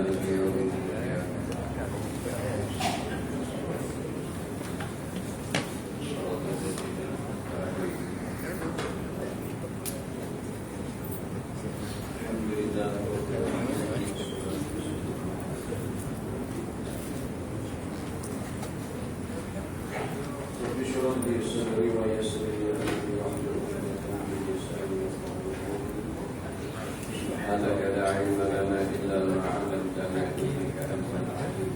مالك يوم الدين الحمد لله رب العالمين رب اشرح لي صدري ويسر لي امري واحلل عقدة من لساني يفقهوا قولي سبحانك لا علم لنا الا ما علمتنا انك انت العليم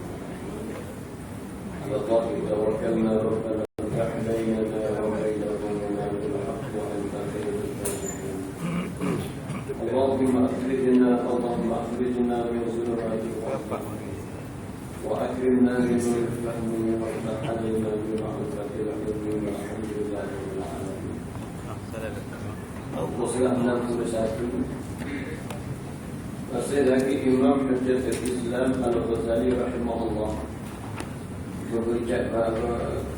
على الله توكلنا ربنا افتح بيننا وبين قومنا بالحق وانت خير الفاتحين اللهم اخرجنا من ظلمات الوهم واكرمنا بنور الفهم وافتح علينا بمعرفه العلم والحمد لله رب العالمين. Wasilah 61. Masih lagi Imam Hujjatul Islam Al-Ghazali rahimahullah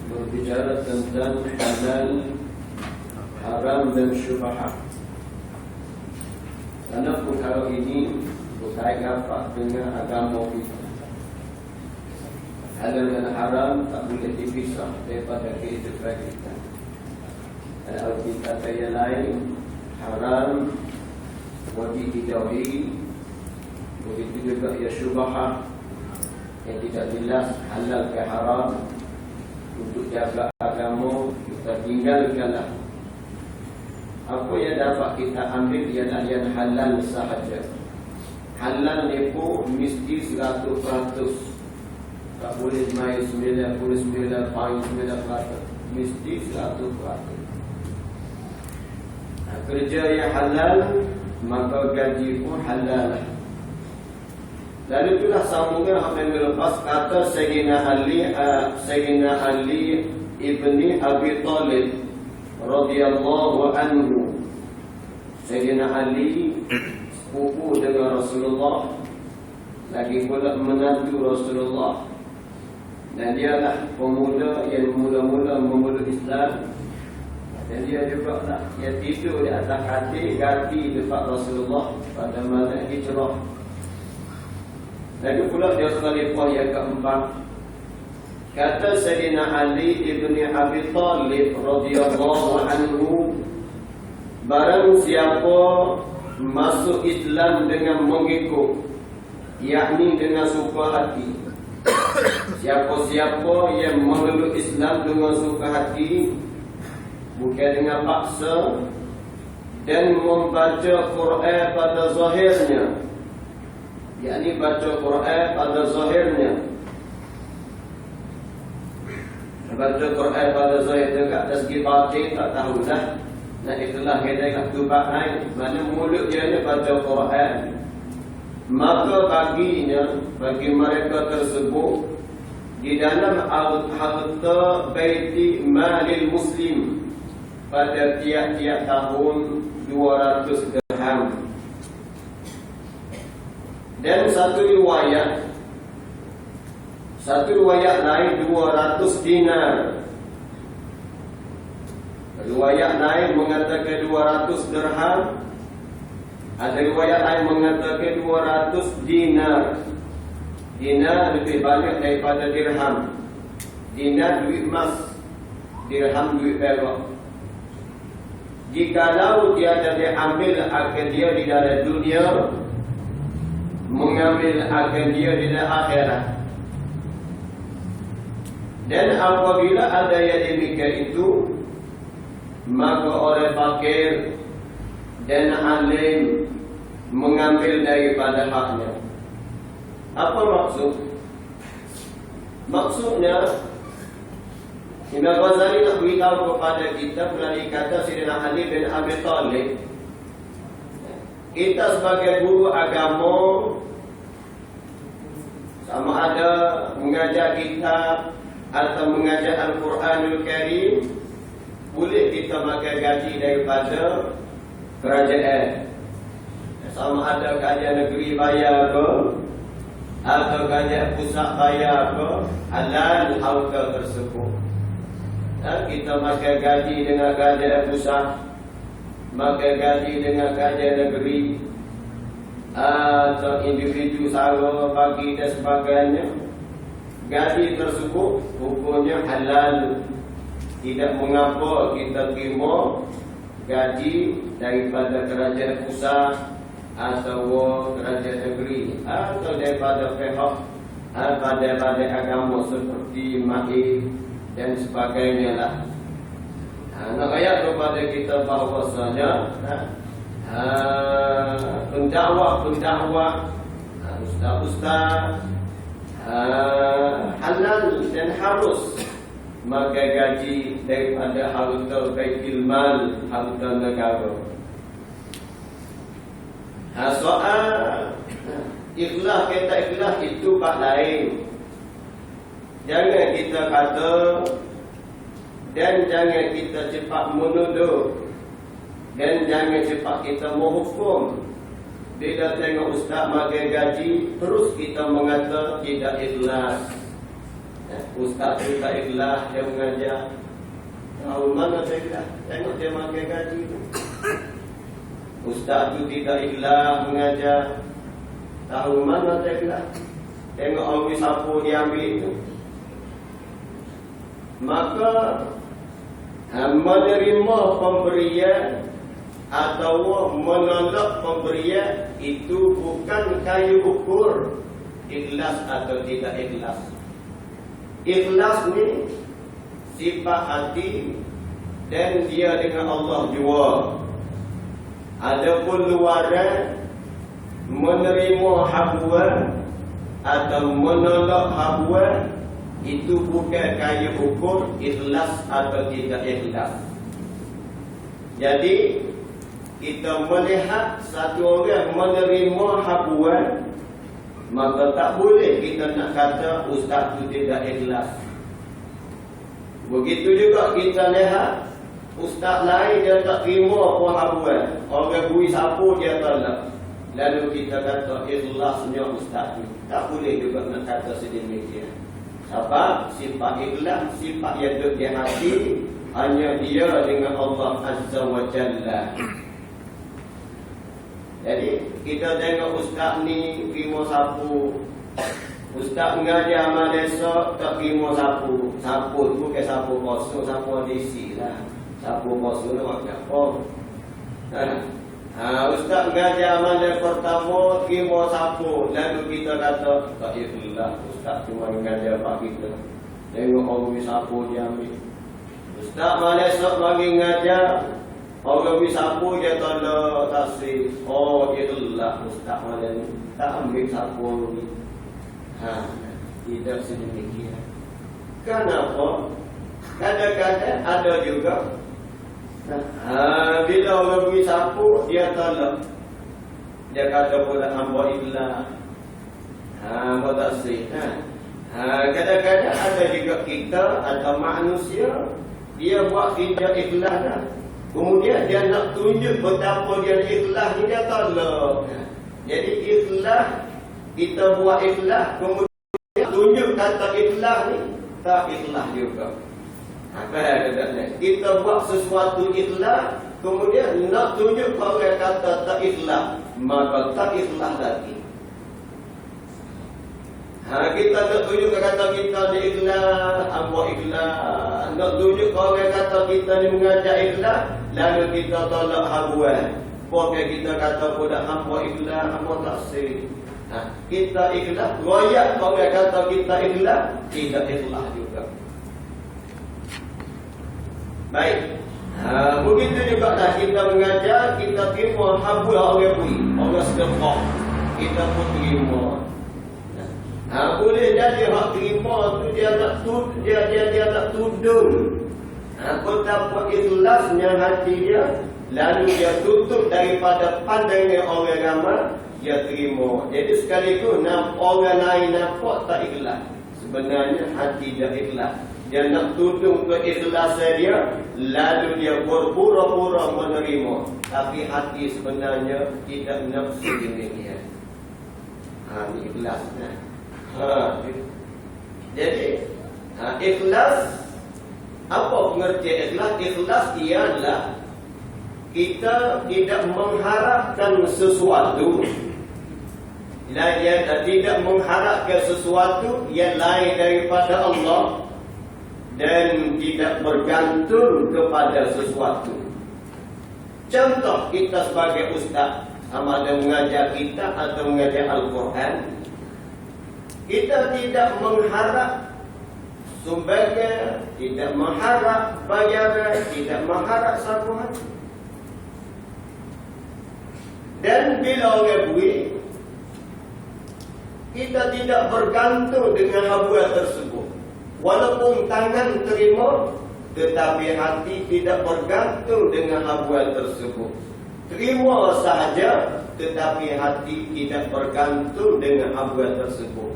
berbicara tentang halal, haram dan syubhat. Karena perkara ini berkait apa dengan agama kita. Halal dan haram tak boleh dipisah daripada kehidupan kita. Kalau kita kata yang lain, haram wajib dijauhi. Begitu juga ya syubhat yang tidak jelas halal ke haram. Untuk jaga agama kita tinggalkanlah. Apa yang dapat kita ambil ialah yang halal sahaja. Halal itu mesti 100%. Tak boleh main 99.9%. Mesti 100%. Kerja yang halal, maka gaji pun halal. Lalu itulah sambungan apa yang lepas kata Sayyidina Ali ibni Abi Talib radhiyallahu anhu. Sayyidina Ali sepupu dengan Rasulullah, lagi pula menantu Rasulullah, dan dialah pemuda yang mula-mula memeluk Islam. Dan dia juga lah yang tidur di atas katil ganti dekat Rasulullah pada malam hijrah. Lagi pula dia khalifah yang keempat. Kata Sayyidina Ali ibni Abi Talib radhiyallahu anhu, barang siapa masuk Islam dengan mengikut, yakni dengan suka hati. Siapa-siapa yang memeluk Islam dengan suka hati, bukan dengan paksa, dan membaca Quran pada zahirnya, yakni baca Quran pada zahirnya. Baca Quran pada zahirnya kat atas segi batin tak tahulah. Nah itulah kita kat tubak lain, mana mulut dia ni baca Quran. Maka bagi mereka tersebut di dalam harta baiti malil muslim pada tiap-tiap tahun 200 dirham. Dan satu riwayat lain 200 dinar. Riwayat lain mengatakan 200 dirham. Ada riwayat lain mengatakan 200 dinar. Dinar lebih banyak daripada dirham. Dinar duit emas, dirham duit perak. Jikalau dia ada diambil akan dia di dalam dunia, mengambil akan dia di dalam akhirat. Dan apabila ada yang demikian itu, maka orang fakir dan alim mengambil daripada haknya. Apa maksud? Maksudnya Imam Ghazali nak beritahu kepada kita melalui kata Sayyidina Ali bin Abi Talib, kita sebagai guru agama, sama ada mengajar kitab atau mengajar Al-Quranul Karim, boleh kita makan gaji daripada kerajaan. Sama ada kerajaan negeri bayar ke, atau kerajaan pusat bayar ke, halal harta tersebut. Dan kita makan gaji dengan kerajaan pusat, makan gaji dengan kerajaan negeri, atau individu sara bagi dan sebagainya, gaji tersebut hukumnya halal. Tidak mengapa kita terima gaji daripada kerajaan pusat atau kerajaan negeri atau daripada pihak pada agama seperti MAI dan sebagainya lah. Nak ayat kepada kita bahawasanya pendakwah, ustaz-ustaz halal dan harus maka gaji daripada harta baitul mal, harta negara. Soal ikhlas, kata ikhlas itu bab lain. Jangan kita kata dan jangan kita cepat menuduh dan jangan cepat kita menghukum. Bila tengok ustaz makan gaji, terus kita mengata tidak ikhlas. Ustaz tu tak ikhlas, dia mengajar. Tahu mana dia ikhlas? Tengok dia makan gaji tu. Ustaz tu tidak ikhlas mengajar. Tahu mana dia ikhlas? Tengok orang siapa dia ambil itu. Maka menerima pemberian atau menolak pemberian itu bukan kayu ukur ikhlas atau tidak ikhlas. Ikhlas ni sifat hati dan dia dengan Allah jua. Adapun luaran menerima habuan atau menolak habuan itu bukan kayu ukur ikhlas atau tidak ikhlas. Jadi kita melihat satu orang menerima habuan, maka tak boleh kita nak kata ustaz itu tidak ikhlas. Begitu juga kita lihat ustaz lain dia tak terima habuan, orang bui sapu dia tolak, lalu kita kata ikhlasnya ustaz itu. Tak boleh juga nak kata sedemikian. Sebab sifat ikhlas, sifat yang ada di hati, hanya dia dengan Allah Azza wa Jalla. Jadi kita tengok ustaz ni terima sapu, ustaz mengajar amal desa tak terima sapu. Sapu tu bukan sapu kosong, sapu adisi lah. Sapu kosong tu macam apa? Ustaz mengajar amal pertama terima sapu, lalu kita kata tak ikhlas, ustaz cuma mengajar pak kita. Tengok orang sapu dia ambil. Ustaz malam esok bagi mengajar, orang sapu dia tolak tasbih. Oh ikhlas ustaz malam ni tak ambil sapu ni. Tidak sedemikian. Kenapa? Kadang-kadang ada juga bila orang beri sapu dia tolak. Dia kata pula hamba ikhlas. Hamba tasbih. Kadang-kadang ada juga kita atau manusia dia buat tidak ikhlas dah. Kemudian dia nak tunjuk betapa dia ikhlas ni, dia tolak. Jadi ikhlas, kita buat ikhlas, kemudian tunjuk kata ikhlas ni, tak ikhlas juga. Apa kata kita buat sesuatu ikhlas, kemudian nak tunjuk orang kata tak ikhlas, maka tak ikhlas lagi. Kita nak tunjuk kata kita ni ikhlas, hamba ikhlas. Nak tunjuk orang kata kita ni mengajar ikhlas, lalu kita tolak habuan. Pokoknya kita kata pula hamba ikhlas, hamba taksir. Kita ikhlas, royak orang kata kita ikhlas, tidak ikhlas juga. Baik. Begitu juga lah kita mengajar, kita terima habuan orang beri, orang sedekah, kita pun terima. Boleh jadi hak terima tu dia nak tudung. Betapa ikhlasnya hati dia, lalu dia tutup daripada pandangan orang ramai, dia terima. Jadi sekaligus orang lain nampak tak ikhlas, sebenarnya hati dia ikhlas. Dia nak tudung keikhlasan dia, lalu dia berpura-pura menerima, tapi hati sebenarnya tidak nafsu demikian. Ini ikhlasnya. Jadi ikhlas, apa pengertian ikhlas? Ikhlas ialah kita tidak mengharapkan sesuatu Dia tidak mengharapkan sesuatu yang lain daripada Allah dan tidak bergantung kepada sesuatu. Contoh, kita sebagai ustaz, sama ada mengajar kita atau mengajar Al-Quran, kita tidak mengharap sumbangan, tidak mengharap bayaran, tidak mengharap sambungan. Dan bila orang beri, kita tidak bergantung dengan habuan tersebut. Walaupun tangan terima, tetapi hati tidak bergantung dengan habuan tersebut. Terima sahaja, tetapi hati tidak bergantung dengan habuan tersebut.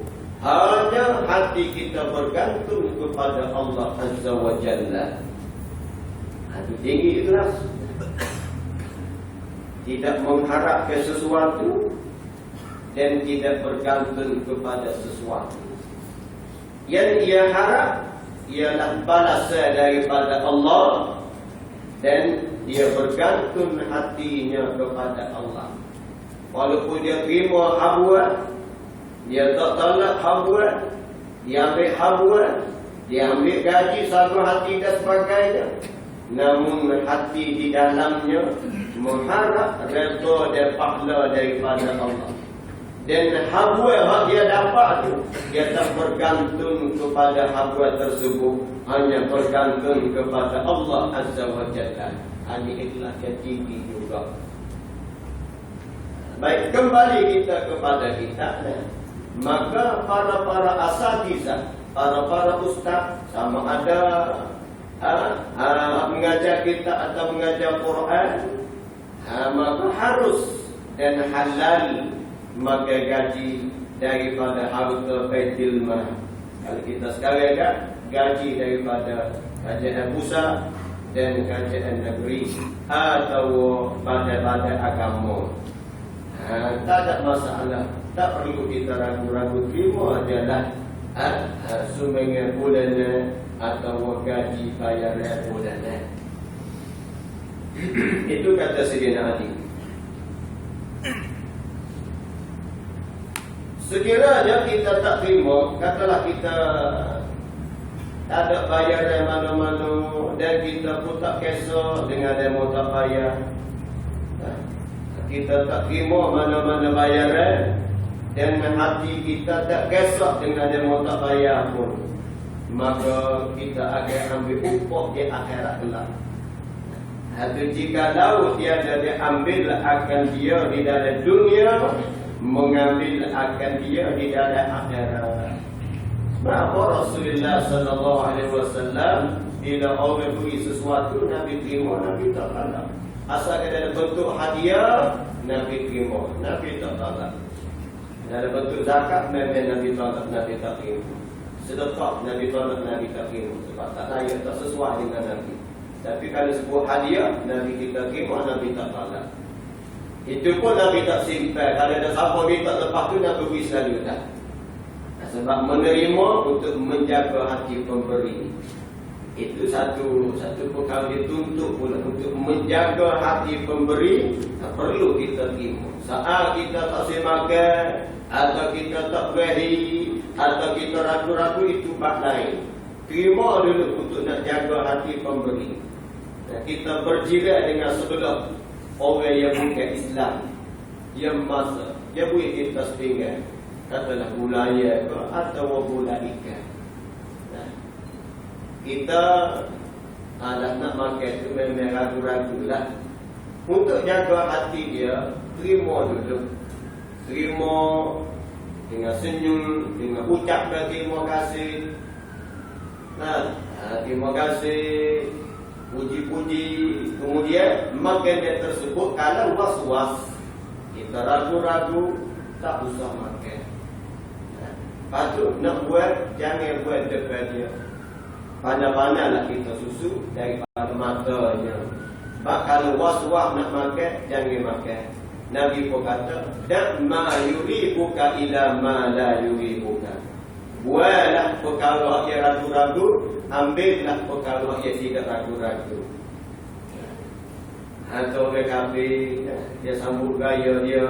Hanya hati kita bergantung kepada Allah Azza wa Jalla. Hati tinggi ikhlas, tidak mengharapkan sesuatu dan tidak bergantung kepada sesuatu. Yang ia harap ialah balasan daripada Allah, dan dia bergantung hatinya kepada Allah. Walaupun dia terima habuan, dia tak tolak habuan, dia ambil habuan, dia ambil gaji satu hati dan sebagainya, namun hati di dalamnya mengharap redha dan pahala daripada Allah. Dan habuan yang dia dapat tu, dia tak bergantung kepada habuan tersebut, hanya bergantung kepada Allah Azza wa Jalla. Ini ikhlas yang tinggi juga. Baik, kembali kita kepada kita. Maka para asatizah, para ustaz, sama ada mengajar kita atau mengajar Quran, maka harus dan halal maka gaji daripada harta baitul mal. Kalau kita sekarang kan gaji daripada kerajaan pusat dan kerajaan negeri atau badan-badan agama, tak ada masalah. Tak perlu kita ragu-ragu, terima adalah sumbangan bulanan atau gaji bayaran bulanan. Itu kata Sayyidina Ali. Sekiranya kita tak terima, katalah kita tak ada bayaran mana-mana dan kita pun tak kisah dengan demo tak bayar, kita tak terima mana-mana bayaran dan hati kita tak kisah dengan demo tak bayar pun, maka kita akan ambil upah di akhirat kelak. Atau jika laut dia ada diambil akan dia di dalam dunia, mengambil akan dia di dalam akhirat. Maka Rasulullah sallallahu alaihi wasallam bila orang beri sesuatu, Nabi terima, Nabi tak tolak. Asalkan dalam bentuk hadiah, Nabi terima, Nabi tak tolak. Dalam bentuk zakat, memang Nabi tolak, Nabi tak terima. Sedekah, Nabi tolak, Nabi tak terima. Sebab tak layak, tak sesuai dengan Nabi. Tapi kalau sebuah hadiah, Nabi kita terima, Nabi tak tolak. Itu pun Nabi tak simpan. Kalau ada siapa minta lepas tu, Nabi beri selalu tak. Sebab menerima untuk menjaga hati pemberi. Itu satu perkara dituntut pula. Untuk menjaga hati pemberi, perlu kita terima. Saat kita tak semakan, atau kita tak beri, atau kita ragu-ragu, itu bab lain. Terima dulu untuk nak jaga hati pemberi. Kita berjirat dengan sebelah orang yang bukan Islam, yang masa dia boleh kita sepinggan, katalah bulaya ke atau bulan ikan. Kita nak makan tu memang ragu-ragu lah. Untuk jaga hati dia, terima dulu. Terima dengan senyum, dengan ucapkan terima kasih. Terima kasih, puji-puji. Kemudian makan dia tersebut, kalau was-was, kita ragu-ragu, tak usah makan. Patut nak buat, jangan buat depan dia. Pandai-pandailah kita susu daripada matanya. Sebab kalau was-was nak makan, jangan makan. Nabi pun kata, "Dan ma yuribuka ila ma la yuribuka." Buatlah perkara yang ragu-ragu, ambillah perkara yang tidak ragu-ragu. Atau orang kafir, dia sambut gaya dia,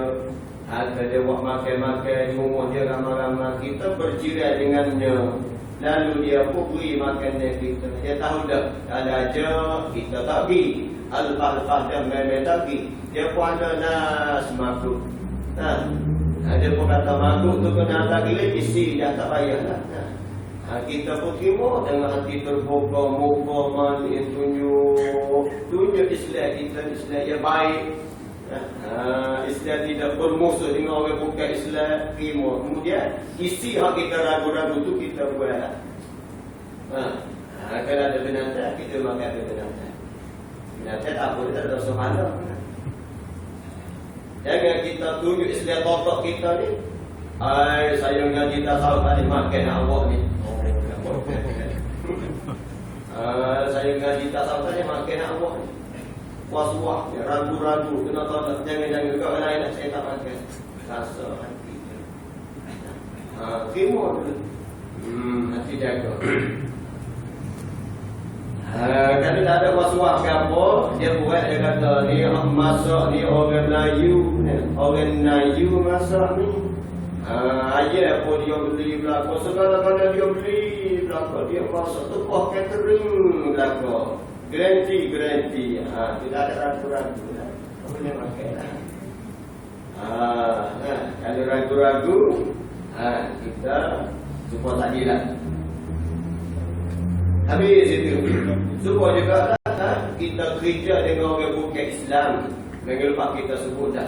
Ada dia buat makan-makan di rumah dia ramai-ramai, kita berjiran dengannya. Lalu dia pun beri makan dia kita. Dia tahu dah, ada aja kita tak pergi. Lepas-lepas dia main-main tak pergi. Dia pun ada nas makhluk. Dia pun kata makhluk tu kena hantar gila, isi dah tak payah lah. Kita pun terima dengan hati terbuka, muka mani tunjuk Islam kita, Islam yang baik. Islam tidak bermusuh dengan orang bukan Islam, terima. Kemudian isi hak kita ragu-ragu tu kita buat. Kalau ada binatang, kita makan ada binatang. Binatang tak boleh, tak ada soalan. Jangan kita tunjuk Islam totok kita ni. Saya ngaji tasawuf tadi makan awak ni. Saya ngaji tasawuf tadi makan awak ni. Puas-puas, ragu-ragu, kena tolak. Jangan-jangan kau lain nak saya tak makan. Rasa hati. Terima dulu. Hati jaga. Kalau tak ada was-was ke apa, dia buat, dia kata ni masak ni orang Melayu masak ni. Ayah pun dia beli belakang, segala-gala dia beli belakang, dia masak tukar catering belakang. Garanti. Tidak ada ragu-ragu lah. Boleh makan lah. Kalau ragu-ragu, kita support tadi lah. Habis itu. Support juga lah. Kita kerja dengan orang bukan Islam. Minggu lepas kita sebut dah.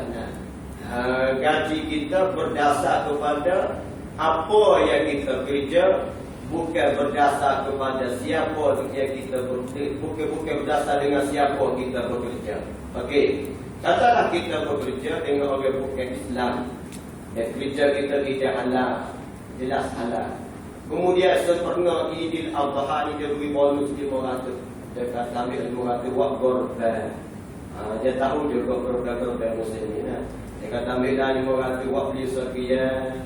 Gaji kita berdasar kepada apa yang kita kerja, bukan berdasar kepada siapa yang kita bekerja, bukan berdasar dengan siapa kita bekerja. Okey. Katalah kita bekerja dengan orang bukan Islam. Dan kerja kita kerja halal, jelas halal. Kemudian sempurna Idul Adha ni dia beri bonus 500. Dia kata ambil 500 buat korban. Dia tahu juga korban musim ni. Dia kata ambil dah 500 buat beli sekian.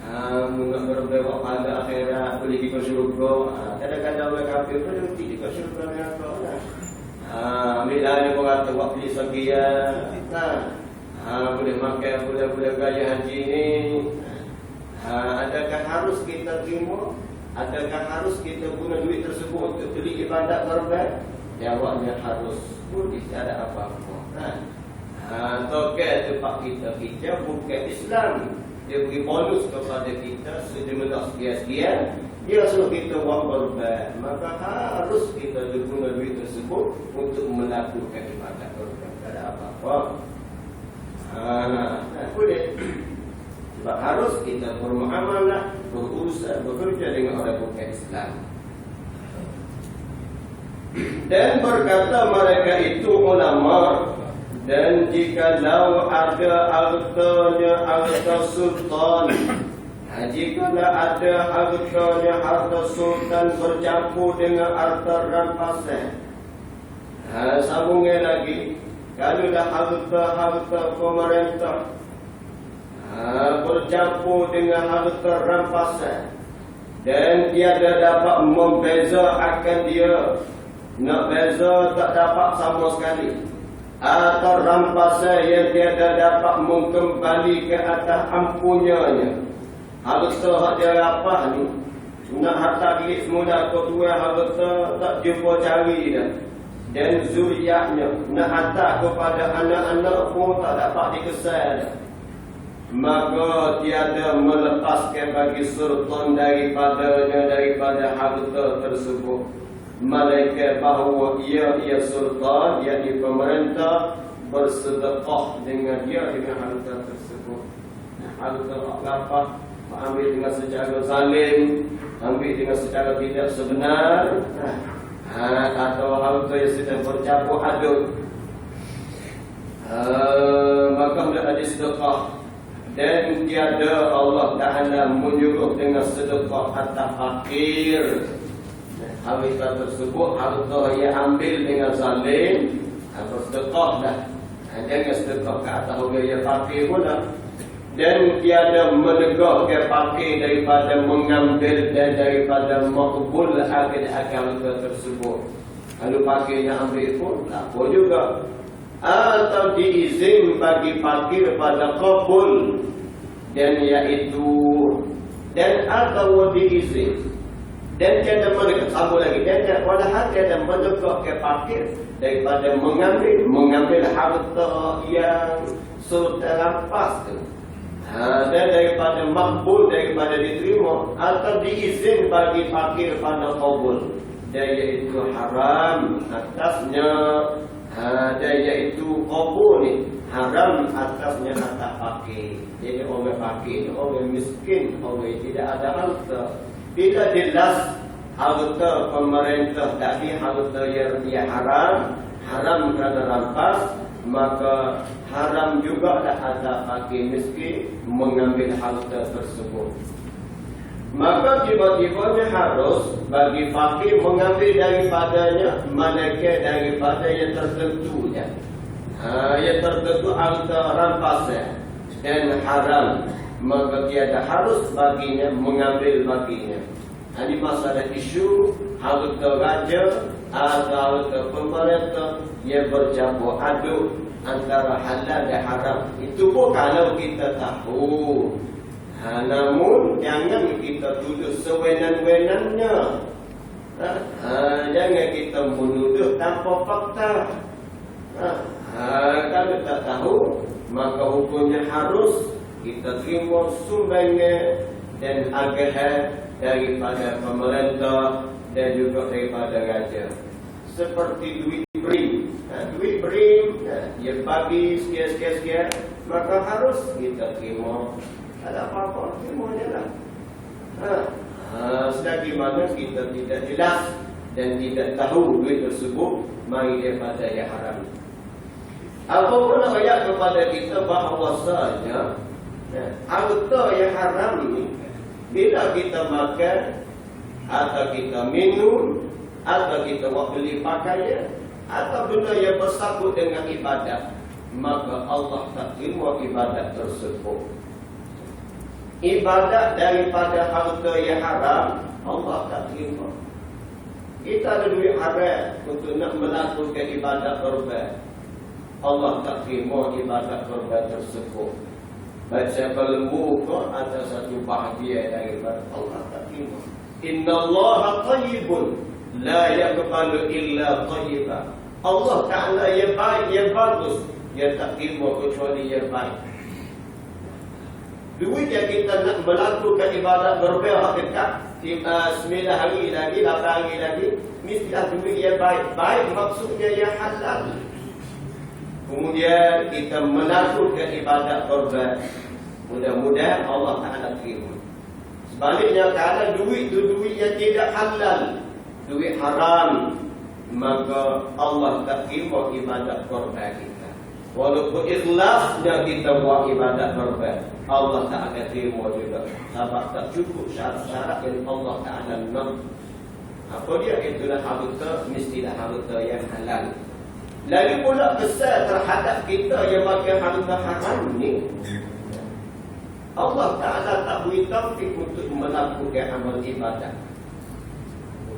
Nak berbuat pada akhirat, boleh pergi ke syurga. Kadang-kadang orang kafir pun dia pergi ke syurga dengan kau lah. Ambil dah ni orang kata buat beli sekian. Boleh makan, boleh gaya haji ni. Adakah harus kita terima? Adakah harus kita guna duit tersebut untuk beli ibadat korban? Jawabnya harus. Boleh, tak ada apa-apa. Token tempat kita kerja bukan Islam. Dia beri bonus kepada kita sejumlah sekian-sekian. Dia suruh kita buat korban. Maka harus kita guna duit tersebut untuk melakukan ibadat korban. Tak ada apa-apa. Boleh. Sebab harus kita bermuamalah, berusaha, bekerja dengan orang bukan Islam. Dan berkata mereka itu ulama. Dan jikalau ada harta sultan, jikalau ada harta sultan bercampur dengan harta rampasan. Sambungnya lagi, kalau dah harta pemerintah bercampur dengan harta rampasan dan tiada dapat membezakan dia, nak beza tak dapat sama sekali, atau rampasan yang tiada dapat mengembali ke atas ampunnya. Harta hak dia rapah ni, nak harta gilik semula kau tua harta tak jumpa cari dah. Dan zuriatnya nak hantar kepada anak-anak pun tak dapat dikesal dah. Maka tiada melepaskan bagi sultan daripada harta tersebut, malaikat bahawa ia sultan, yakni pemerintah, bersedekah dengan dia dengan harta tersebut. Harta lapah ambil dengan secara zalim, ambil dengan secara tidak sebenar, atau harta yang sedang bercampur aduk, maka hendak disedekah. Dan tiada Allah Ta'ala menyuruh dengan sedekah atas fakir. Harta tersebut harta yang ambil dengan zalim, bersedekah dah. Jangan sedekah ke atas orang yang fakir pula. Dan tiada menegakkan fakir daripada mengambil dan daripada makbul akan harta tersebut. Kalau fakir yang ambil pun tak apa juga. atau diizin bagi fakir pada qabul, dan iaitu dan atau diizin dan tiada mendekat sambung lagi dan walaupun tiada mendekat ke fakir daripada mengambil harta yang sudah lepas tu, dan daripada makbul, daripada diterima, atau diizin bagi fakir pada qabul, dan iaitu haram atasnya, dan iaitu qabul ni haram atasnya atas fakir. Jadi orang fakir, orang miskin, orang tidak ada harta, bila jelas harta pemerintah tadi harta yang haram kerana rampas, maka haram juga ada fakir miskin mengambil harta tersebut. Maka tiba-tibanya harus bagi fakir mengambil daripadanya, malaikat daripada yang tertentunya. Yang tertentu harta rampasnya dan haram, maka tiada harus baginya mengambil baginya. Ini masalah isu harta raja atau harta pemerintah yang bercampur aduk antara halal dan haram. Itu pun kalau kita tahu. Namun jangan kita tuduh sewenan-wenannya. Jangan kita menuduh tanpa fakta. Kalau tak tahu, maka hukumnya harus kita terima sumbangan dan agahan daripada pemerintah dan juga daripada raja. Seperti duit beri, dia bagi sekian-sekian, maka harus kita terima. Tak ada apa-apa, terima je lah. Selagi mana kita tidak jelas dan tidak tahu duit tersebut mari daripada yang haram. Apapun ayat kepada kita bahawasanya harta yang haram ni, bila kita makan atau kita minum atau kita buat beli pakaian atau benda yang bersangkut dengan ibadat, maka Allah tak terima ibadat tersebut. Ibadat daripada harta yang haram, Allah tak terima. Kita ada duit haram untuk nak melakukan ibadat korban, Allah tak terima ibadat korban tersebut. Baca berlembu ke atas satu bahagia daripada Allah tak terima. Innallaha tayyibun la yaqbalu illa tayyiban. Allah Ta'ala yang baik, yang bagus, yang tak terima kecuali yang baik. Duit yang kita nak melakukan ibadat korban dekat 9 hari lagi, 8 hari lagi, mestilah duit yang baik. Baik maksudnya yang halal. Kemudian kita melakukan ibadat korban, mudah-mudahan Allah Ta'ala terima. Sebaliknya kalau duit itu duit yang tidak halal, duit haram, maka Allah tak terima ibadat korban kita. Walaupun ikhlasnya kita buat ibadat korban, Allah tak akan terima juga. Sebab tak cukup syarat-syarat yang Allah Ta'ala nak. Apa dia? Itulah harta, mestilah harta yang halal. Lagi pula kesal terhadap kita yang makan harta haram ni, Allah Ta'ala tak beri taufik untuk melakukan amal ibadat.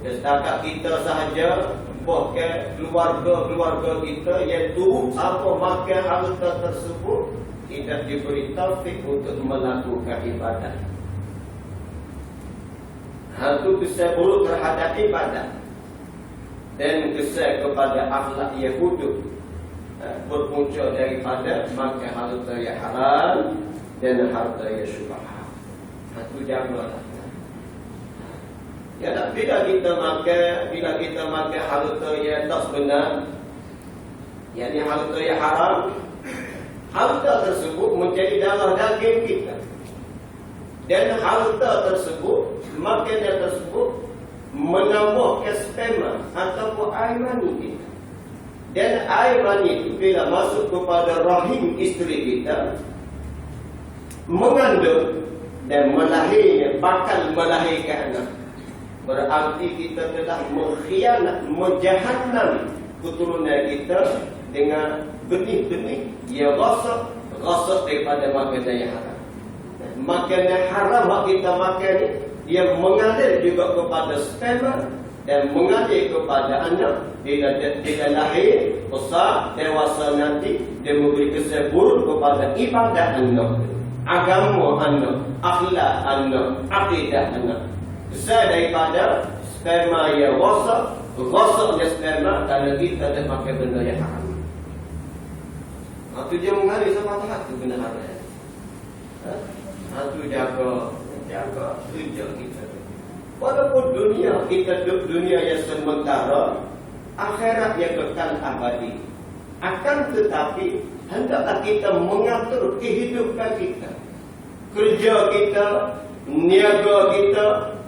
Setakat kita sahaja, bahkan keluarga-keluarga kita yang turut apa makan harta tersebut tidak diberi taufik untuk melakukan ibadat. Itu kesal buruk terhadap ibadat dan kesal kepada akhlak yang buruk, berpunca daripada makan harta yang haram dan harta yang syubhat. Itu janganlah. Ya, bila kita makan harta yang tak sebenar, yakni harta yang haram, harta tersebut menjadi darah daging kita. Dan harta tersebut, makanan tersebut menambahkan sperma ataupun air mani kita. Dan air mani itu bila masuk kepada rahim isteri kita, mengandung dan melahirkan, bakal melahirkan anak. Berarti kita telah mengkhianat, menjahannam keturunan kita dengan benih-benih yang rosak daripada makanan yang haram. Makanan haram yang kita makan ni, dia mengalir juga kepada sperma dan mengajar kepada anak bila lahir, besar, dewasa nanti dia memberi kesan buruk kepada ibadat anak, agama anak, akhlak anak, akidah anak. Kesan daripada sperma yang rosaknya sperma kalau kita tak pakai benda yang haram. Itu dia mengalir sama tahap tu benda haram. Itu jaga kerja kita. Walaupun dunia kita duduk dunia yang sementara, akhirat yang kekal abadi. Akan tetapi hendaklah kita mengatur kehidupan kita, kerja kita, niaga kita,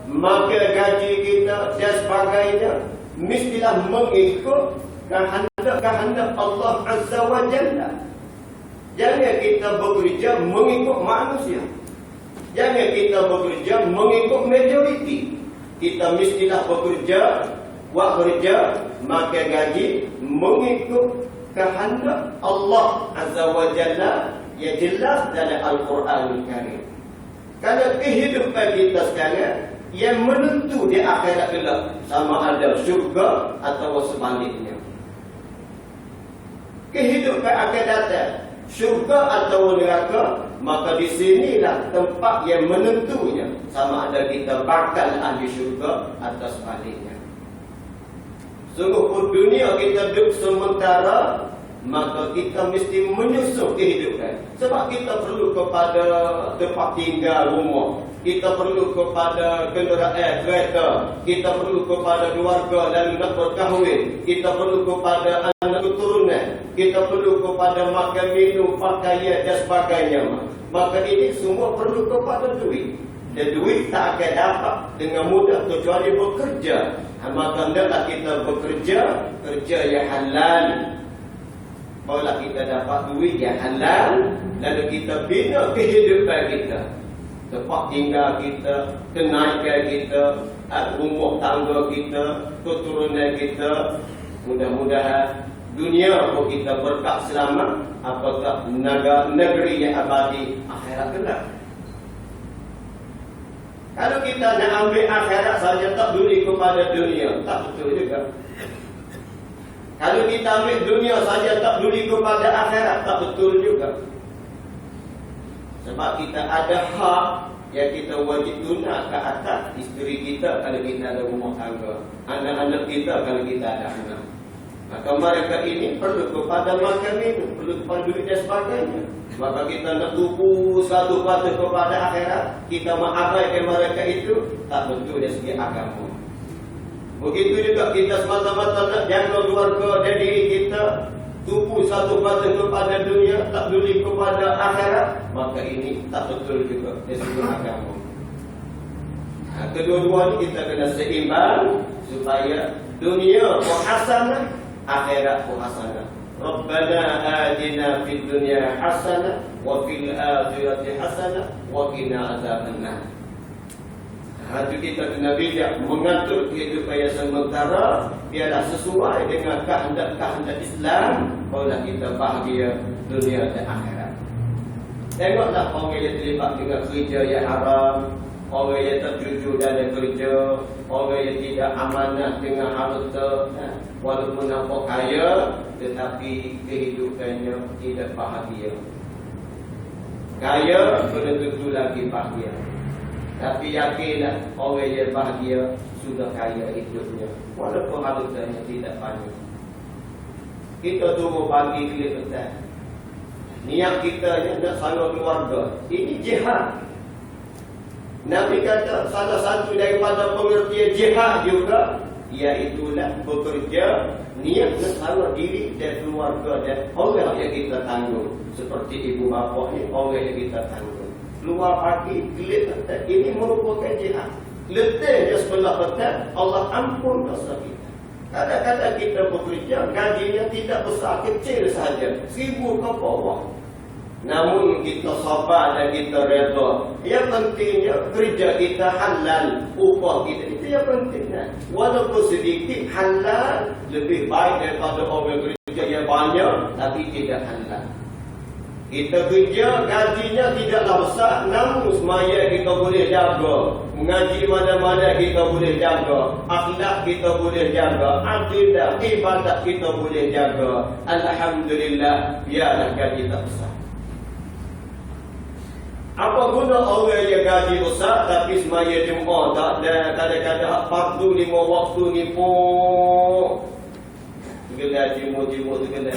makan gaji kita dan sebagainya mestilah mengikut kehendak Allah Azza wa Jalla. Jangan kita bekerja mengikut manusia. Jangan kita bekerja mengikut majoriti. Kita mestilah bekerja, buat kerja, makan gaji mengikut kehendak Allah Azza wa Jalla yang jelas dalam Al-Quran Al-Karim. Kalau kehidupan kita sekarang yang menentu di akhirat kelak sama ada syurga atau sebaliknya. Kehidupan akan datang syurga atau neraka, maka di sinilah tempat yang menentunya sama ada kita bakal ahli syurga atau sebaliknya. Sungguh dunia kita duduk sementara, maka kita mesti menyusun kehidupan. Sebab kita perlu kepada tempat tinggal rumah, kita perlu kepada kenderaan kereta, kita perlu kepada keluarga dan nak berkahwin, kita perlu kepada anak keturunan, kita perlu kepada makan minum, pakaian dan sebagainya. Maka ini semua perlu kepada duit. Dan duit tak akan dapat dengan mudah kecuali bekerja. Maka hendaklah kita bekerja, kerja yang halal. Barulah kita dapat duit yang halal, lalu kita bina kehidupan kita, tempat tinggal kita, kenaikan kita, rumah tangga kita, keturunan kita. Mudah-mudahan dunia pun kita berkah selamat, apakah negeri yang abadi akhirat kelak. Kalau kita nak ambil akhirat saja tak peduli kepada dunia, tak betul juga. Kalau kita ambil dunia saja tak peduli kepada akhirat, tak betul juga. Sebab kita ada hak yang kita wajib tunaikan ke atas isteri kita kalau kita ada rumah tangga, anak-anak kita kalau kita ada anak. Maka mereka ini perlu kepada makan minum, perlu kepada duit dan sebagainya. Maka kita nak tupu satu pada kepada akhirat, kita mengabaikan mereka itu, tak betul dari segi agama. Begitu juga kita semata-mata nak jaga keluarga dan diri kita, tupu satu pada kepada dunia, tak peduli kepada akhirat, maka ini tak betul juga dari segi agama. Kedua-duanya kita kena seimbang supaya dunia hasanah, akhirat hasanah. Rabbana atina fid dunya hasanah wa fil akhirati hasanah wa qina adzabannar. Hati kita kena bijak mengatur kehidupan yang sementara biarlah sesuai dengan kehendak Islam, barulah kita bahagia dunia dan akhirat. Tengoklah orang yang terlibat dengan kerja yang haram, orang yang terjujur dalam kerja, orang yang tidak amanah dengan harta, walaupun nampak kaya tetapi kehidupannya tidak bahagia. Kaya belum tentu lagi bahagia. Tapi yakinlah orang yang bahagia sudah kaya hidupnya, walaupun hartanya tidak banyak. Kita tunggu pagi kelip petang, niat kita nak sama keluarga, ini jihad. Nabi kata salah satu daripada pengertian jihad juga iaitulah bekerja, niat bersama diri dan keluarga dan orang yang kita tanggung. Seperti ibu bapa ni, orang yang kita tanggung. Keluar pagi, kelip petang, ini merupakan jihad. Letih sebelah petang, Allah ampun dosa kita. Kadang-kadang kita bekerja, gajinya tidak besar, kecil saja, 1,000 ke bawah. Namun kita sabar dan kita redha. Yang pentingnya kerja kita halal, upah kita itu yang pentingnya. Walaupun sedikit halal lebih baik daripada orang kerja yang banyak tapi tidak halal. Kita kerja, gajinya tidaklah besar, namun semaya kita boleh jaga. Mengaji mana-mana kita boleh jaga. Akhlak kita boleh jaga. Akidah, ibadat kita boleh jaga. Alhamdulillah, biarlah gaji tak besar. Apa guna orang yang gaji besar tapi semaya Jumaat tak ada, kadang-kadang fardu 5 waktu ni pun segala jimur-jimur segala.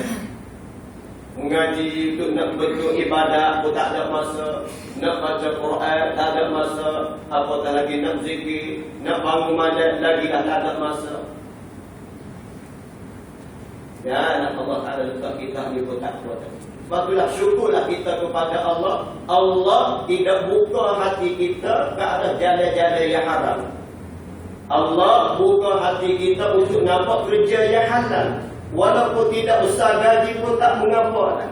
Mengaji untuk nak betul ibadat pun tak ada masa. Nak baca Quran tak ada masa. Apatah lagi nak zikir, nak bangun malam lagi dah tak ada masa. Ya, Allah Ta'ala letak kita ni pun tak kuat. Sebab itulah syukurlah kita kepada Allah. Allah tidak buka hati kita ke arah jalan-jalan yang haram. Allah buka hati kita untuk nampak kerja yang halal. Walaupun tidak besar gaji pun tak mengapa.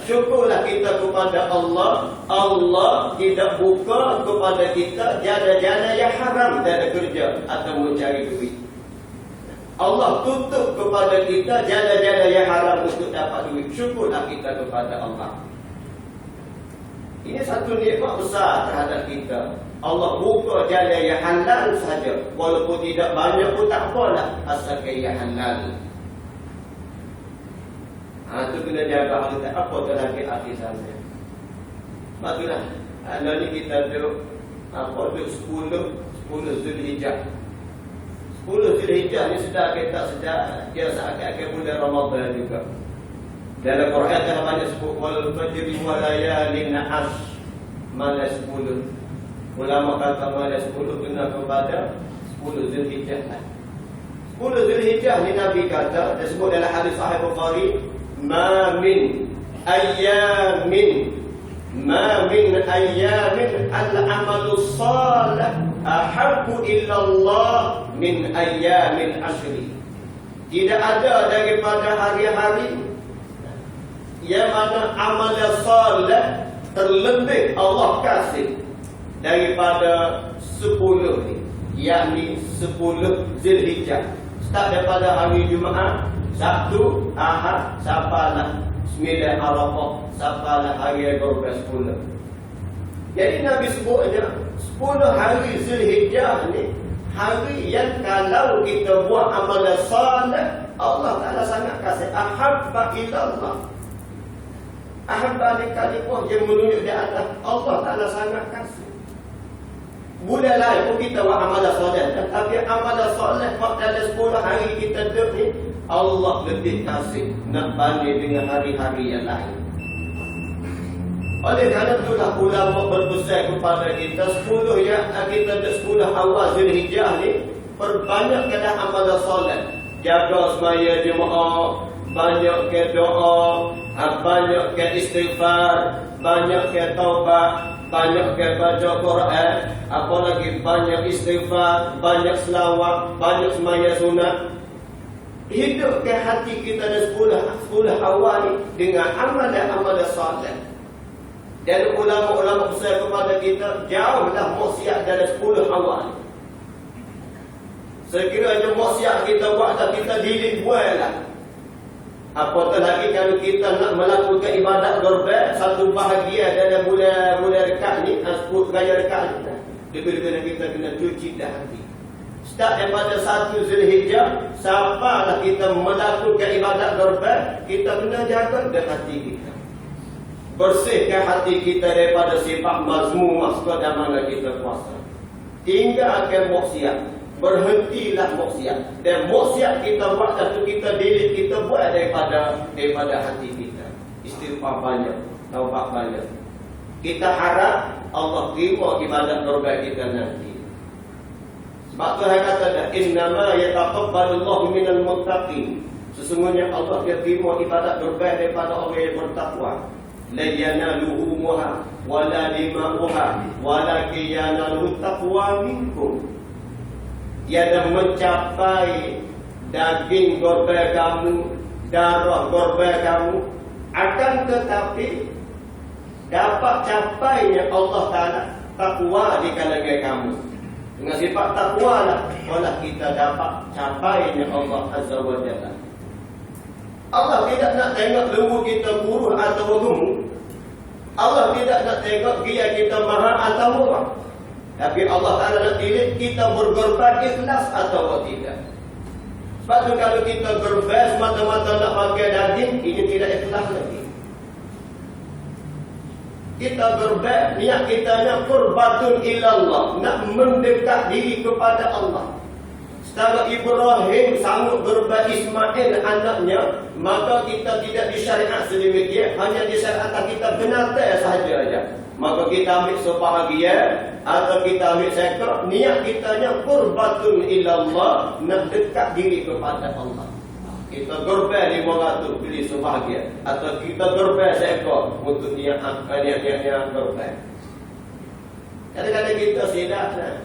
Syukurlah kita kepada Allah. Allah tidak buka kepada kita jalan-jalan yang haram dalam kerja atau mencari duit. Allah tutup kepada kita jalan-jalan yang haram untuk dapat duit. Syukurlah kita kepada Allah. Ini satu nikmat besar terhadap kita. Allah buka jalan yang halal saja. Walaupun tidak banyak pun tak apalah, asalkan yang halal. Itu kena jaga hal tak apa terlagi hati sana. Maksudnya, ni kita tu apa tu 10 Zulhijjah. 10 Zulhijjah ni sudah kita dia seakan-akan bulan Ramadan juga. Dalam Quran ada banyak sebut wal fajri wa layalin ashr. Malam 10. Ulama kata malam 10 kena kepada 10 Zulhijjah. 10 Zulhijjah ni Nabi kata, disebut dalam hadis Sahih Bukhari, ma min ayyamin al-amalu salih ahabbu illa Allah min ayyamin ashri. Tidak ada daripada hari-hari yang mana amal salih terlebih Allah kasih daripada 10 ni, yakni 10 Zulhijjah. Start daripada hari Jumaat, Sabtu, Ahad, sampailah 9 Arafah, sampailah hari 12 Jadi Nabi sebutnya 10 hari Zulhijjah ni hari yang kalau kita buat amalan salih, Allah Ta'ala sangat kasih. Ahabba ilallah. Ahabba ni kalimah yang menunjuk di atas. Allah Ta'ala sangat kasih. Bulan lain pun kita buat amalan salih, tetapi amalan salih pada 10 hari kita duduk ni, Allah lebih kasih nak banding dengan hari-hari yang lain. Oleh kerana itulah ulama berpesan kepada kita 10 yang kita ada 10 awal Zulhijjah ni, perbanyakkanlah amalan solat. Jaga semaya Jumaat, banyakkan doa, banyakkan istighfar, banyakkan taubat, banyakkan baca Quran, apalagi banyak istighfar, banyak selawat, banyak semaya sunat. Hidupkan hati kita ada 10 awal ni dengan amalan-amalan solat. Dan ulama-ulama besar kepada kita, jauhlah maksiat dalam 10 awal. Sekiranya maksiat kita buat dan kita dilit buatlah. Apatah lagi kalau kita nak melakukan ibadat korban, satu bahagian dalam bulan dekat ni, 10 raya dekat ni, dia kita kena cuci dah hati. Start daripada 1 Zulhijjah, sampailah kita melakukan ibadat korban, kita kena jaga dengan hati kita. Bersihkan hati kita daripada sifat mazmumah sekadar mana kita puasa. Tinggalkan maksiat. Berhentilah maksiat. Dan maksiat kita buat satu kita delete, kita buat daripada hati kita. Istighfar banyak, taubat banyak. Kita harap Allah terima ibadat korban kita nanti. Sebab Tuhan kata, innama yataqabbalullahu minal muttaqin. Sesungguhnya Allah dia terima ibadat korban daripada orang yang bertakwa. La yanaluhumuha wala dima'uha walakin yanaluhu taqwa minkum. Tiada mencapai daging korban kamu, darah korban kamu, akan tetapi dapat capainya Allah Ta'ala takwa di kalangan kamu. Dengan sifat takwa lah kita dapat capainya Allah Azza wa Jalla. Allah tidak nak tengok lembu kita kurus atau gemuk. Allah tidak nak tengok dia kita mahal atau murah. Tapi Allah Ta'ala nak pilih kita berkorban ikhlas atau tidak. Sebab tu kalau kita korban semata-mata nak pakai daging, ini tidak ikhlas lagi. Kita korban, niat kita nak qurbatun ilallah, nak mendekat diri kepada Allah. Setelah Ibrahim sanggup korban Ismail anaknya, maka kita tidak disyariat sedemikian, hanya disyariatkan kita binatang sahaja. Maka kita ambil sebahagian atau kita ambil sekor, niat kitanya qurbatun ilallah, nak dekat diri kepada Allah. Kita korban 500 beli sebahagian, atau kita korban sekor untuk niat korban. Kadang-kadang kita silap lah.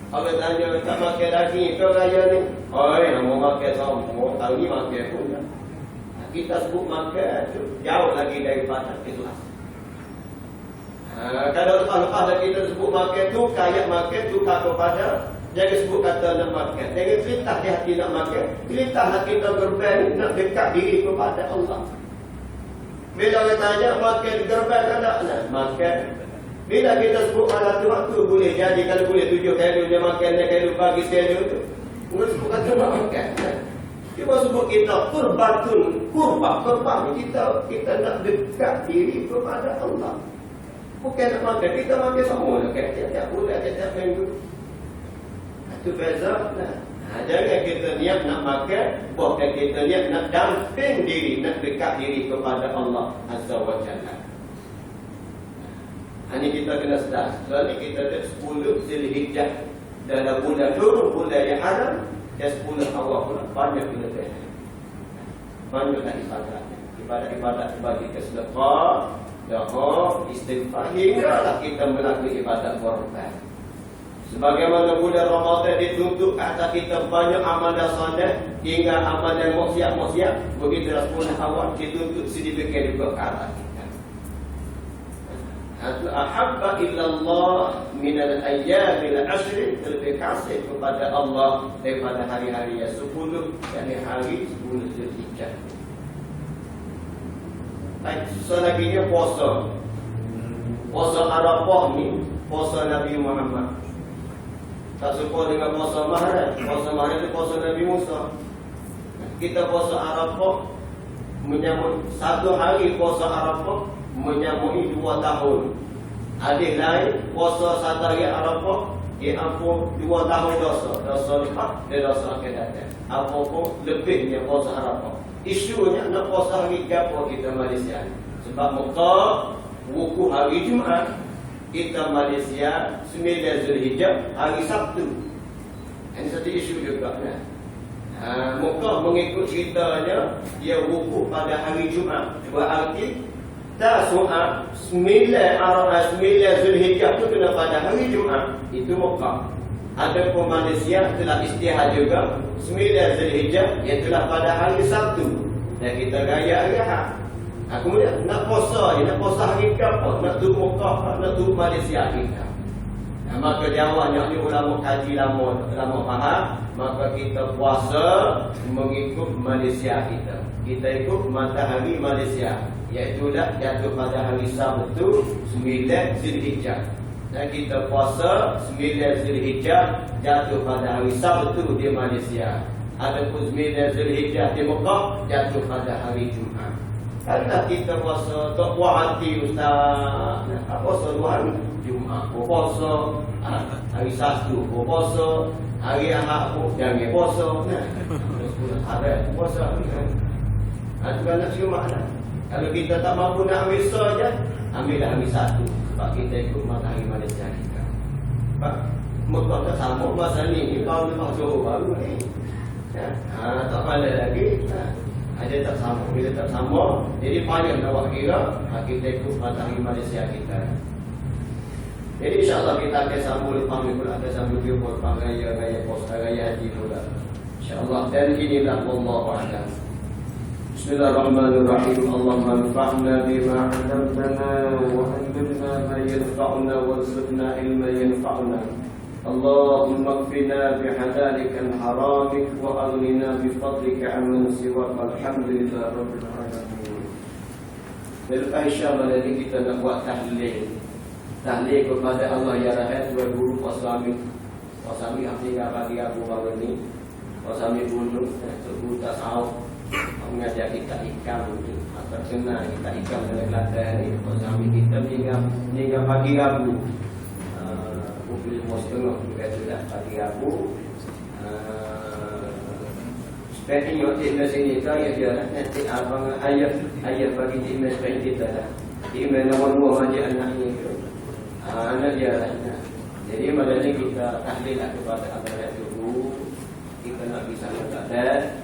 Orang tanya, tak makan daging ke raya ni? Oh, nak makan semua, tahu ni makan pun tak. Kita sebut makan tu jauh lagi daripada ikhlas. Kalau lepas-lepas dah kita sebut makan tu, kayak makan tu kepada, jangan sebut kata nak makan. Jangan cerita di hati nak makan. Cerita hati kita korban nak dekat diri kepada Allah. Bila orang tanya makan korban tak nak makan. Bila kita sebut pada waktu boleh jadi, kalau boleh 7 kali dia makan, dia kali pagi sekali tu. Mula sebut kata nak makan. Dia sebut kita qurbatun, kurban kita nak dekat diri kepada Allah. Bukan nak makan, kita makan semua tiap bulan, tiap minggu. Itu beza lah. Jangan kita niat nak makan, bukan kita niat nak damping diri, nak dekat diri kepada Allah Azza wa Jalla. Ini kita kena sedar. Soalnya kita ada 10 Zulhijjah dalam bulan 20 bulan yang haram, dan 10 awal pula banyak kelebihan. Banyaklah ibadat bagi kesedekah, doa, istighfar, hinggalah kita melakukan ibadat korban. Sebagaimana bulan Ramadan dituntut atas kita banyak amalan soleh hingga amalan maksiat, begitu 10 awal dituntut sedikit juga ke atas kita. Ahabba illallah minal ayyamil ashri, lebih kasih kepada Allah daripada hari-hari yang 10, yakni hari 10 Zulhijjah. Baik, selanjutnya puasa. Puasa Arafah ni puasa Nabi Muhammad. Tak serupa dengan puasa Muharram. Puasa Muharram itu puasa Nabi Musa. Kita puasa Arafah menyambut 1 hari puasa Arafah menyambut 2 tahun. Adik lain puasa 1 hari Arafah diampun 2 tahun dosa lepas dan dosa akan datang. Apa pun lebihnya puasa Arafah. Isunya nak puasa hari gapo kita Malaysia. Sebab Mekah wukuf hari Jumaat, kita Malaysia 9 Zulhijjah hari Sabtu. Ini satu isu juga kan. Mekah mengikut ceritanya dia wukuf pada hari Jumaat. Berarti Tasu'a 9 Zulhijjah itu kena pada hari Jumaat. Itu Mekah. Adapun Malaysia telah istihad juga 9 Zulhijjah ialah pada hari Sabtu. Dan kita raya hari Ahad. Kemudian nak puasa hari ke apa? Nak tu Mekah, nak tu Malaysia kita. Maka jawabnya ni ulama kaji lama faham, maka kita puasa mengikut Malaysia kita. Kita ikut matahari Malaysia, iaitu dah jatuh pada hari Sabtu 9 Zulhijjah. Dan kita puasa 9 Zulhijjah jatuh pada hari Sabtu di Malaysia. Adapun 9 Zulhijjah di Mekah jatuh pada hari Jumaat. Kalau kita puasa tak puas hati ustaz, puasa 2 hari Jumaat, puasa hari Sabtu, puasa hari Ahad, jangan puasa. Ada puasa kan. Itu kan nak Jumaat lah. Kalau kita tak mampu nak ambil saja, ambillah hari Sabtu. Sebab kita ikut matahari Malaysia kita. Sebab Mekah tak sama masa ni tahun lepas Johor baru ni. Tak pandai lagi. Ada tak sama. Bila tak sama, jadi payah nak buat kira, kita ikut matahari Malaysia kita. Jadi insyaAllah kita akan sambung lepas ni pula, akan sambung jumpa lepas raya puasa, raya haji pula. InsyaAllah. Dan inilah Wallahu a'lam. Bismillahirrahmanirrahim. Allahumma anfa'na bima 'allamtana wa 'allimna ma yanfa'una warzuqna ilman yanfa'una. Allahumma kfina bihalalika haramik wa aghnina bifadlika amman siwak. Alhamdulillah rabbil alamin. Lepas insya-Allah nanti kita nak buat tahlil. Tahlil kepada Allah ya Rahman wa guru wasami. Wasami artinya bagi aku baru ni. Wasami dulu sebut tasawuf mengajar kita ikam ni. Atau kena kita ikam dalam Kelantan ni. Wasami kita hingga pagi Rabu. Pukul 5.30 juga sudah pagi Rabu. Seperti yang kita sini tu ya nanti abang ayah bagi email seperti kita dah. Email nombor 2 majlis anaknya tu. Anak dia lah. Jadi maknanya kita tahlillah kepada abang dulu. Kita nak bisa mengadat.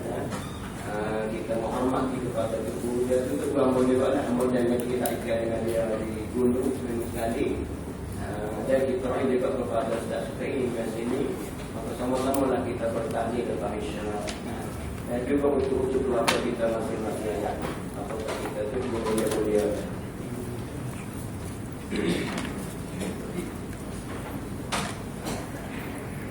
Kita menghormati kepada guru dia tu kurang boleh buat lah. Kemudian kita ikat dengan dia di gunung seminggu sekali. Dan kita ini juga kepada Ustaz Sukai di sini. Maka sama-samalah kita bertahlil kepada Islam. Dan juga untuk keluarga kita masing-masing. Apakah kita tu mulia-mulia.